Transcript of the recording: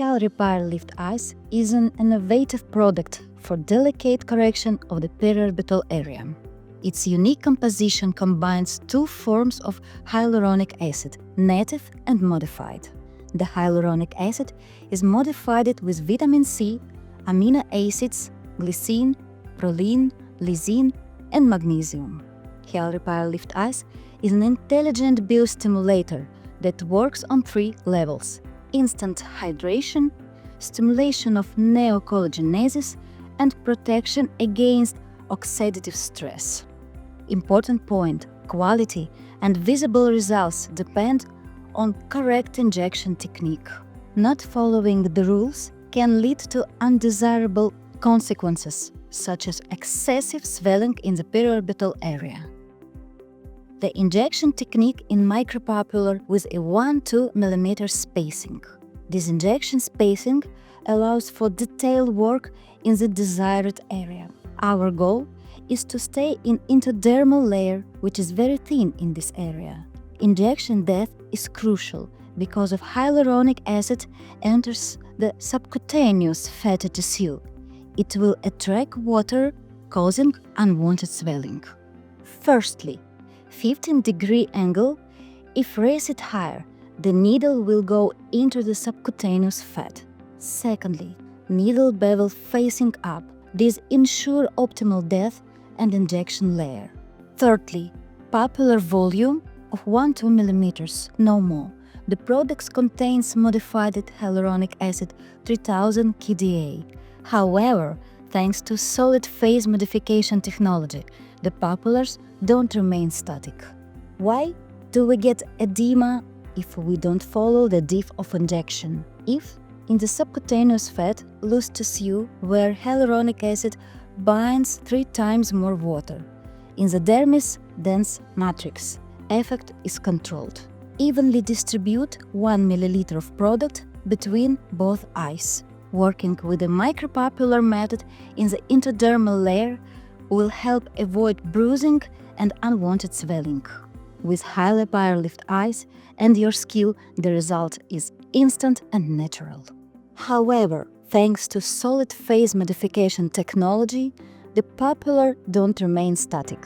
Hyalrepair Lift Eyes is an innovative product for delicate correction of the periorbital area. Its unique composition combines two forms of hyaluronic acid, native and modified. The hyaluronic acid is modified with vitamin C, amino acids, glycine, proline, lysine, and magnesium. Hyalrepair Lift Eyes is an intelligent biostimulator that works on three levels: instant hydration, stimulation of neocollagenesis, and protection against oxidative stress. Important point: quality and visible results depend on correct injection technique. Not following the rules can lead to undesirable consequences, such as excessive swelling in the periorbital area. The injection technique in micropapillar with a 1–2 mm spacing. This injection spacing allows for detailed work in the desired area. Our goal is to stay in intradermal layer, which is very thin in this area. Injection depth is crucial because of hyaluronic acid enters the subcutaneous fatty tissue. It will attract water, causing unwanted swelling. Firstly, 15-degree angle. If raised higher, the needle will go into the subcutaneous fat. Secondly, needle bevel facing up. This ensures optimal depth and injection layer. Thirdly, papillar volume of 1–2 mm, no more. The product contains modified hyaluronic acid 3000 kDa. However, thanks to solid phase modification technology, the papillars don't remain static. Why do we get edema if we don't follow the depth of injection? If in the subcutaneous fat, loose tissue where hyaluronic acid binds 3 times more water. In the dermis, dense matrix, effect is controlled. Evenly distribute 1 ml of product between both eyes. Working with the micropapillar method in the intradermal layer will help avoid bruising and unwanted swelling. With Hyalrepair Lift Eyes and your skill, the result is instant and natural. However, thanks to solid phase modification technology, the papillar don't remain static.